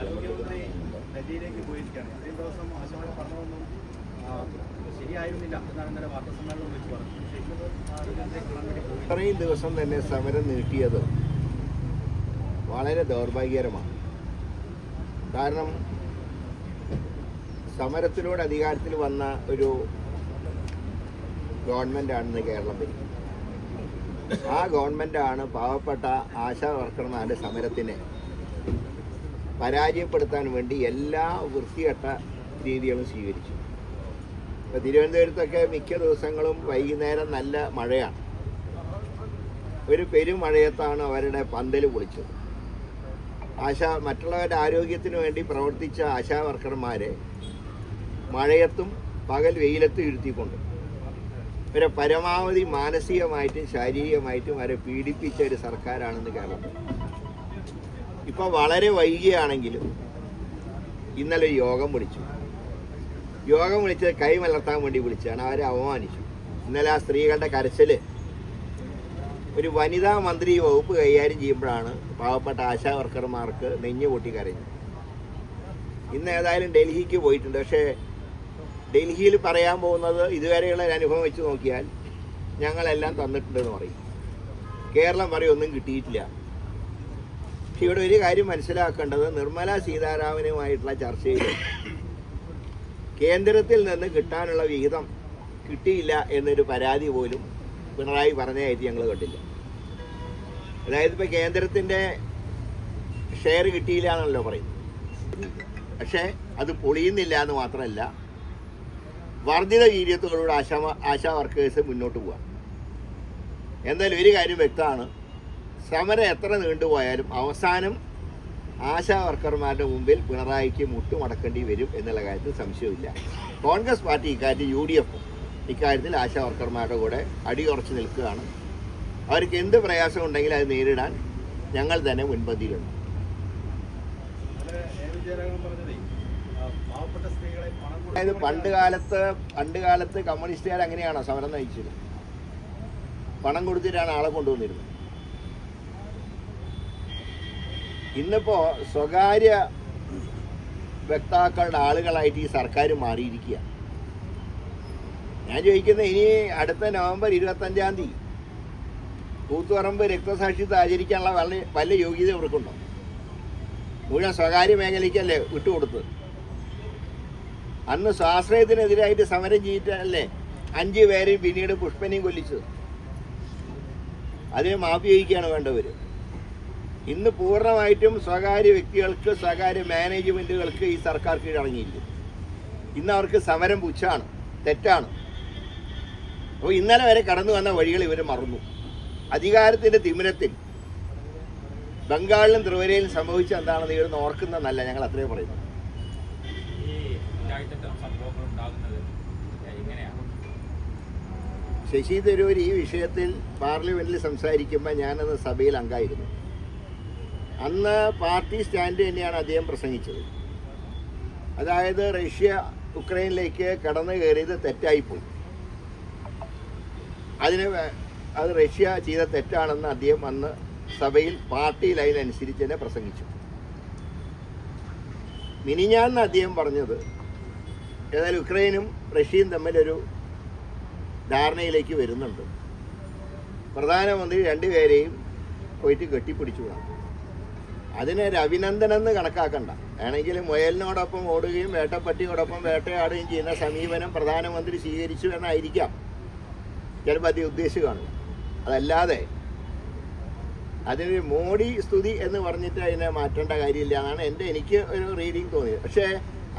ആരോഗ്യമന്ത്രി ഡൽഹിയിലേക്ക് പോയിരിക്കുകയാണ്. ഇത്രയും ദിവസം ആശാമാരെ പറഞ്ഞതൊന്നും ശരിയായിരുന്നില്ല എന്നാണ് ഇന്നലെ വാർത്താസമ്മേളനം വിളിച്ചു പറഞ്ഞത്. ഇത്രയും ദിവസം തന്നെ സമരം നീട്ടിയത് വളരെ ദൗർഭാഗ്യകരമാണ്. കാരണം സമരത്തിലൂടെ അധികാരത്തിൽ വന്ന ഒരു ഗവൺമെൻറ്റാണെന്ന് കേരളം ഭരിക്കുന്നത്. ആ ഗവൺമെൻറ്റാണ് പാവപ്പെട്ട ആശാ വർക്കർമാരുടെ സമരത്തിനെ പരാജയപ്പെടുത്താൻ വേണ്ടി എല്ലാ വൃത്തികെട്ട രീതികളും സ്വീകരിച്ചു. ഇപ്പോൾ തിരുവനന്തപുരത്തൊക്കെ മിക്ക ദിവസങ്ങളും വൈകുന്നേരം നല്ല മഴയാണ്. ഒരു പെരുമഴയത്താണ് അവരുടെ പന്തൽ പൊളിച്ചത്. മറ്റുള്ളവരുടെ ആരോഗ്യത്തിന് വേണ്ടി പ്രവർത്തിച്ച ആശാ വർക്കർമാരെ മഴയത്തും പകൽ വെയിലത്തും ഇരുത്തിക്കൊണ്ട് അവരെ പരമാവധി മാനസികമായിട്ടും ശാരീരികമായിട്ടും അവരെ പീഡിപ്പിച്ച ഒരു സർക്കാരാണെന്ന് കേരളത്തിൽ. ഇപ്പോൾ വളരെ വൈകിയാണെങ്കിലും ഇന്നലെ ഒരു യോഗം വിളിച്ചത് കൈമലർത്താൻ വേണ്ടി വിളിച്ചാണ്. അവരെ അവമാനിച്ചു. ഇന്നലെ ആ സ്ത്രീകളുടെ കരച്ചിൽ ഒരു വനിതാ മന്ത്രി വകുപ്പ് കൈകാര്യം ചെയ്യുമ്പോഴാണ് പാവപ്പെട്ട ആശാ വർക്കർമാർക്ക് നെഞ്ഞു പൊട്ടി കരഞ്ഞു. ഇന്ന് ഏതായാലും ഡൽഹിക്ക് പോയിട്ടുണ്ട്. പക്ഷേ ഡൽഹിയിൽ പറയാൻ പോകുന്നത് ഇതുവരെയുള്ള ഒരു അനുഭവം വെച്ച് നോക്കിയാൽ ഞങ്ങളെല്ലാം തന്നിട്ടുണ്ടെന്ന് പറയും. കേരളം പറയും ഒന്നും കിട്ടിയിട്ടില്ല. പക്ഷെ ഇവിടെ ഒരു കാര്യം മനസ്സിലാക്കേണ്ടത്, നിർമ്മല സീതാരാമനുമായിട്ടുള്ള ചർച്ചയിൽ കേന്ദ്രത്തിൽ നിന്ന് കിട്ടാനുള്ള വിഹിതം കിട്ടിയില്ല എന്നൊരു പരാതി പോലും പിണറായി പറഞ്ഞതായിട്ട് ഞങ്ങൾ കണ്ടില്ല. അതായത് ഇപ്പോൾ കേന്ദ്രത്തിൻ്റെ ഷെയർ കിട്ടിയില്ല എന്നല്ലോ പറയുന്നത്. പക്ഷേ അത് പൊളിയുന്നില്ല എന്ന് മാത്രമല്ല, വർദ്ധിത വീര്യത്തോടുകൂടി ആശാ വർക്കേഴ്സ് മുന്നോട്ട് പോകാം. എന്തായാലും ഒരു കാര്യം വ്യക്തമാണ്, സമരം എത്ര നീണ്ടുപോയാലും അവസാനം ആശാ വർക്കർമാരുടെ മുമ്പിൽ പിണറായിക്ക് മുട്ടുമടക്കേണ്ടി വരും എന്നുള്ള കാര്യത്തിൽ സംശയമില്ല. കോൺഗ്രസ് പാർട്ടി ഇക്കാര്യത്തിൽ UDF ഇക്കാര്യത്തിൽ ആശാ വർക്കർമാരുടെ കൂടെ അടിയുറച്ച് നിൽക്കുകയാണ്. അവർക്ക് എന്ത് പ്രയാസം ഉണ്ടെങ്കിലും അത് നേരിടാൻ ഞങ്ങൾ തന്നെ മുൻപന്തിയിലുണ്ട്. അതായത് പണ്ട് കാലത്ത് കമ്മ്യൂണിസ്റ്റുകാർ അങ്ങനെയാണോ സമരം നയിച്ചത്? പണം കൊടുത്തിട്ടാണ് ആളെ കൊണ്ടുവന്നിരുന്നത്. ഇന്നിപ്പോൾ സ്വകാര്യ വക്താക്കളുടെ ആളുകളായിട്ട് ഈ സർക്കാർ മാറിയിരിക്കുക. ഞാൻ ചോദിക്കുന്നത്, ഇനി അടുത്ത നവംബർ 25 കൂത്തുപറമ്പ് രക്തസാക്ഷിത്വം ആചരിക്കാനുള്ള വല്ല യോഗ്യത ഇവർക്കുണ്ടോ? മുഴുവൻ സ്വകാര്യ മേഖലയ്ക്കല്ലേ വിട്ടുകൊടുത്തത്. അന്ന് സ്വാശ്രയത്തിനെതിരായിട്ട് സമരം ചെയ്തിട്ടല്ലേ 5 പേരെയും പിന്നീട് പുഷ്പനെയും കൊല്ലിച്ചത്. അതിനെ മാപ്പ് ചോദിക്കുകയാണ് വേണ്ടവർ. ഇന്ന് പൂർണ്ണമായിട്ടും സ്വകാര്യ വ്യക്തികൾക്ക്, സ്വകാര്യ മാനേജ്മെൻറ്റുകൾക്ക് ഈ സർക്കാർ കീഴടങ്ങിയിരിക്കുന്നു. ഇന്ന് അവർക്ക് സമരം പുച്ഛാണ്, തെറ്റാണ്. അപ്പോൾ ഇന്നലെ വരെ കടന്നു വന്ന വഴികൾ ഇവർ മറന്നു. അധികാരത്തിൻ്റെ തിമിരത്തിൽ ബംഗാളിലും ത്രിപുരയിലും സംഭവിച്ച എന്താണെന്ന് ഇവരൊന്നും ഓർക്കുന്നതല്ല. ഞങ്ങൾ അത്രയും പറയുന്നു. ശശി തരൂർ ഈ വിഷയത്തിൽ പാർലമെൻറ്റിൽ സംസാരിക്കുമ്പോൾ ഞാനന്ന് സഭയിൽ അംഗമായിരുന്നു. അന്ന് പാർട്ടി സ്റ്റാൻഡ് തന്നെയാണ് അദ്ദേഹം പ്രസംഗിച്ചത്. അതായത് റഷ്യ ഉക്രൈനിലേക്ക് കടന്നു കയറിയത് തെറ്റായിപ്പോയി, അത് റഷ്യ ചെയ്ത തെറ്റാണെന്ന് അദ്ദേഹം അന്ന് സഭയിൽ പാർട്ടി ലൈൻ അനുസരിച്ച് തന്നെ പ്രസംഗിച്ചു. മിനിഞ്ഞാന്ന് അദ്ദേഹം പറഞ്ഞത്, ഏതായാലും ഉക്രൈനും റഷ്യയും തമ്മിലൊരു ധാരണയിലേക്ക് വരുന്നുണ്ട്, പ്രധാനമന്ത്രി രണ്ടുപേരെയും പോയിട്ട് കെട്ടിപ്പിടിച്ചു വിടാം. അതിനൊരു അഭിനന്ദനെന്ന് കണക്കാക്കണ്ട. ആണെങ്കിൽ മുയലിനോടൊപ്പം ഓടുകയും വേട്ടപ്പട്ടിയോടൊപ്പം വേട്ടയാടുകയും ചെയ്യുന്ന സമീപനം പ്രധാനമന്ത്രി സ്വീകരിച്ചു എന്നായിരിക്കാം ചിലപ്പോൾ അദ്ദേഹം ഉദ്ദേശിച്ച് കാണുക. അതല്ലാതെ അതിനൊരു മോഡി സ്തുതി എന്ന് പറഞ്ഞിട്ട് അതിനെ മാറ്റേണ്ട കാര്യമില്ല എന്നാണ് എനിക്ക് ഒരു റീഡിങ് തോന്നിയത്. പക്ഷേ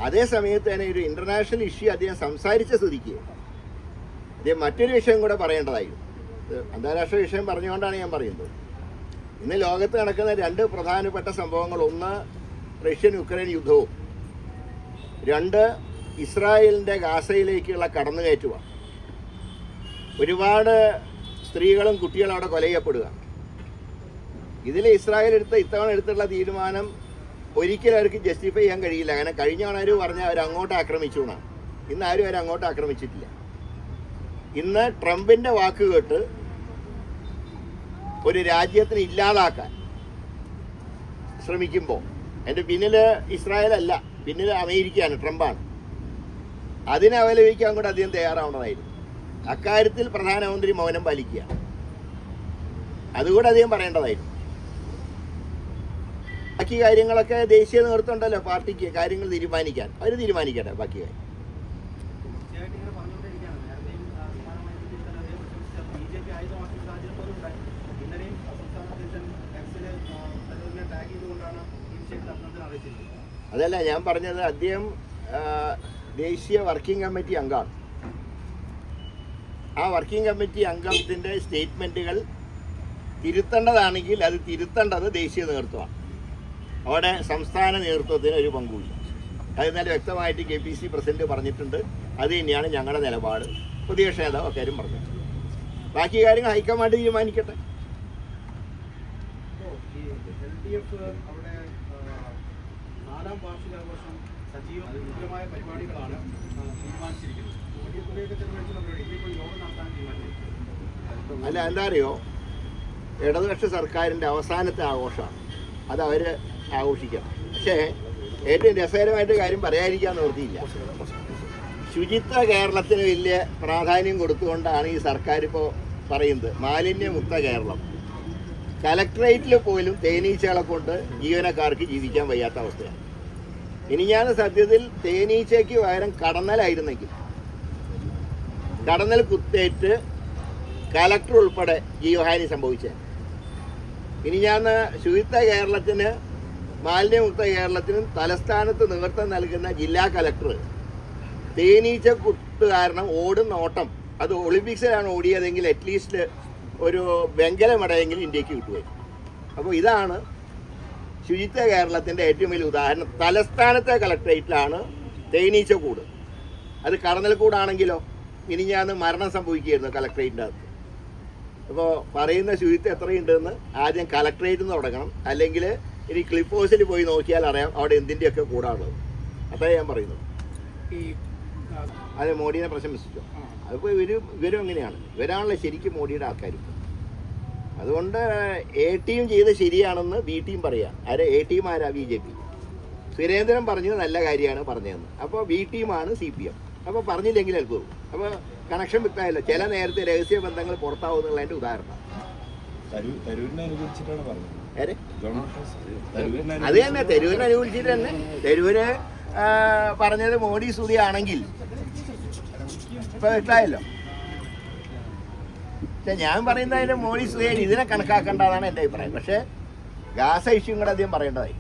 അതേ സമയത്ത് തന്നെ ഒരു ഇൻ്റർനാഷണൽ ഇഷ്യൂ അദ്ദേഹം സംസാരിച്ച സ്തുതിക്ക് അദ്ദേഹം മറ്റൊരു വിഷയം കൂടെ പറയേണ്ടതായിരുന്നു. അന്താരാഷ്ട്ര വിഷയം പറഞ്ഞുകൊണ്ടാണ് ഞാൻ പറയുന്നത്. ഇന്ന് ലോകത്ത് നടക്കുന്ന 2 പ്രധാനപ്പെട്ട സംഭവങ്ങൾ, ഒന്ന് റഷ്യൻ ഉക്രൈൻ യുദ്ധവും, 2 ഇസ്രായേലിൻ്റെ ഗാസയിലേക്കുള്ള കടന്നുകയറ്റമാണ്. ഒരുപാട് സ്ത്രീകളും കുട്ടികളും അവിടെ കൊല ചെയ്യപ്പെടുക. ഇതിൽ ഇസ്രായേൽ ഇത്തവണ എടുത്തുള്ള തീരുമാനം ഒരിക്കലും അവർക്ക് ജസ്റ്റിഫൈ ചെയ്യാൻ കഴിയില്ല. അങ്ങനെ കഴിഞ്ഞ തവണ പറഞ്ഞാൽ അവർ അങ്ങോട്ട് ആക്രമിച്ചു എന്നാണ്. ഇന്ന് ആരും അവരങ്ങോട്ട് ആക്രമിച്ചിട്ടില്ല. ഇന്ന് ട്രംപിൻ്റെ വാക്ക് കേട്ട് ഒരു രാജ്യത്തിന് ഇല്ലാതാക്കാൻ ശ്രമിക്കുമ്പോൾ എൻ്റെ പിന്നിൽ ഇസ്രായേലല്ല, പിന്നിൽ അമേരിക്കയാണ്, ട്രംപാണ്. അതിനെ അവലംബിക്കാൻ കൂടെ അദ്ദേഹം തയ്യാറാവേണ്ടതായിരുന്നു. അക്കാര്യത്തിൽ പ്രധാനമന്ത്രി മൗനം പാലിക്കുക, അതുകൂടെ അദ്ദേഹം പറയേണ്ടതായിരുന്നു. ബാക്കി കാര്യങ്ങളൊക്കെ ദേശീയ നേതൃത്വം ഉണ്ടല്ലോ, പാർട്ടിക്ക് കാര്യങ്ങൾ തീരുമാനിക്കാൻ, അവർ തീരുമാനിക്കട്ടെ ബാക്കി കാര്യം. തീർച്ചയായിട്ടും ഇങ്ങനെ പറഞ്ഞുകൊണ്ടിരിക്കുകയാണ്. നേരത്തെയും സമാനമായ BJP ആയുധമാക്കിയ സാഹചര്യം പോലും ഉണ്ടായി. ഇന്നലെയും സംസ്ഥാന അധ്യക്ഷൻ എക്സില് തരൂരിനെ ടാഗ് ചെയ്തുകൊണ്ടാണ് ഈ വിഷയത്തിൽ അഭിനന്ദനം അറിയിച്ചിരിക്കുന്നത്. അതല്ല ഞാൻ പറഞ്ഞത്, അദ്ദേഹം ദേശീയ വർക്കിംഗ് കമ്മിറ്റി അംഗമാണ്. ആ വർക്കിംഗ് കമ്മിറ്റി അംഗത്തിൻ്റെ സ്റ്റേറ്റ്മെൻറ്റുകൾ തിരുത്തേണ്ടതാണെങ്കിൽ അത് തിരുത്തേണ്ടത് ദേശീയ നേതൃത്വമാണ്. അവിടെ സംസ്ഥാന നേതൃത്വത്തിന് ഒരു പങ്കുമില്ല. അത് ഇന്നലെ വ്യക്തമായിട്ട് KPC പ്രസിഡന്റ് പറഞ്ഞിട്ടുണ്ട്. അത് തന്നെയാണ് ഞങ്ങളുടെ നിലപാട്. പ്രതിപക്ഷ നേതാവ് അക്കാര്യം പറഞ്ഞു. ബാക്കി കാര്യങ്ങൾ ഹൈക്കമാൻഡ് തീരുമാനിക്കട്ടെ. ഈ LDF അവിടെ 4ാം വാർഷികാഘോഷം സജീവമായ പരിപാടികളാണ് തീരുമാനിച്ചിരിക്കുന്നത്. വലിയ തുകയൊക്കെ ചെലവഴിച്ച് നമ്മൾ ഇപ്പോൾ യോഗം നടത്താൻ തീരുമാനിച്ചിരിക്കുന്നത്. അല്ല, എന്താ അറിയോ, ഇടതുപക്ഷ സർക്കാരിൻ്റെ അവസാനത്തെ ആഘോഷമാണ്. അത് അവർ ആഘോഷിക്കണം. പക്ഷേ ഏറ്റവും രസകരമായിട്ട് കാര്യം പറയാതിരിക്കാൻ നിവൃത്തിയില്ല. ശുചിത്വ കേരളത്തിന് വലിയ പ്രാധാന്യം കൊടുത്തുകൊണ്ടാണ് ഈ സർക്കാർ ഇപ്പോൾ പറയുന്നത് മാലിന്യമുക്ത കേരളം. കലക്ട്രേറ്റിൽ പോലും തേനീച്ചകളെ കൊണ്ട് ജീവനക്കാർക്ക് ജീവിക്കാൻ വയ്യാത്ത അവസ്ഥയാണ്. ഇനി ഞാൻ സത്യത്തിൽ തേനീച്ചയ്ക്ക് പകരം കടന്നലായിരുന്നെങ്കിൽ, കടന്നൽ കുത്തേറ്റ് കലക്ടർ ഉൾപ്പെടെ ജീവഹാനി സംഭവിച്ചത്. ഇനി ഞാൻ ശുചിത്വ കേരളത്തിന്, മാലിന്യമുക്ത കേരളത്തിനും തലസ്ഥാനത്ത് നേതൃത്വം നൽകുന്ന ജില്ലാ കലക്ടർ തേനീച്ച കുത്ത് കാരണം ഓടുന്ന ഓട്ടം, അത് ഒളിമ്പിക്സിലാണ് ഓടിയതെങ്കിൽ അറ്റ്ലീസ്റ്റ് ഒരു വെങ്കല മെഡലെങ്കിലും ഇന്ത്യക്ക് കിട്ടുമായിരുന്നു. അപ്പോൾ ഇതാണ് ശുചിത്വ കേരളത്തിൻ്റെ ഏറ്റവും വലിയ ഉദാഹരണം. തലസ്ഥാനത്തെ കളക്ട്രേറ്റിലാണ് തേനീച്ച കൂട്. അത് കടന്നൽ കൂടാണെങ്കിലോ ഇനി ഞാൻ മരണം സംഭവിക്കുകയായിരുന്നു കളക്ട്രേറ്റിൻ്റെ അകത്ത്. അപ്പോൾ പറയുന്ന ശുചിത്വം എത്രയുണ്ടെന്ന് ആദ്യം കളക്ട്രേറ്റിൽ നിന്ന് തുടങ്ങണം. അല്ലെങ്കിൽ ഇനി ക്ലിഫ് ഹൗസിൽ പോയി നോക്കിയാൽ അറിയാം അവിടെ എന്തിൻ്റെയൊക്കെ കൂടാണുള്ളത്. അത്രേ ഞാൻ പറയുന്നത്. അതെ, മോഡിയെ പ്രശംസിച്ചോ? അതിപ്പോൾ ഇവരും എങ്ങനെയാണ്, ഇവരാണല്ലോ ശരിക്കും മോഡിയുടെ ആൾക്കാർ. അതുകൊണ്ട് A ടീം ചെയ്ത് ശരിയാണെന്ന് B ടീം പറയാം. ആരെ A ടീം ആരാ? BJP. സുരേന്ദ്രൻ പറഞ്ഞത് നല്ല കാര്യമാണ് പറഞ്ഞതെന്ന്. അപ്പോൾ B ടീമാണ് CPM. അപ്പോൾ പറഞ്ഞില്ലെങ്കിൽ അത്ഭുതം. അപ്പോൾ കണക്ഷൻ വിട്ടായല്ലോ. ചില നേരത്തെ രഹസ്യ ബന്ധങ്ങൾ പുറത്താവുന്നുള്ളതിൻ്റെ ഉദാഹരണം. അത് തന്നെ തരൂരിനെ അനുകൂലിച്ചിട്ട് തന്നെ. തരൂര് പറഞ്ഞത് മോഡി സ്തുതി ആണെങ്കിൽ ഇപ്പൊ വ്യക്തമായല്ലോ. പക്ഷെ ഞാൻ പറയുന്നത് അതിന്റെ മോഡി സ്തുതി ഇതിനെ കണക്കാക്കേണ്ടതാണ് എൻ്റെ അഭിപ്രായം. പക്ഷെ ഗാസ ഇഷ്യൂ കൂടെ അധികം പറയേണ്ടതായി.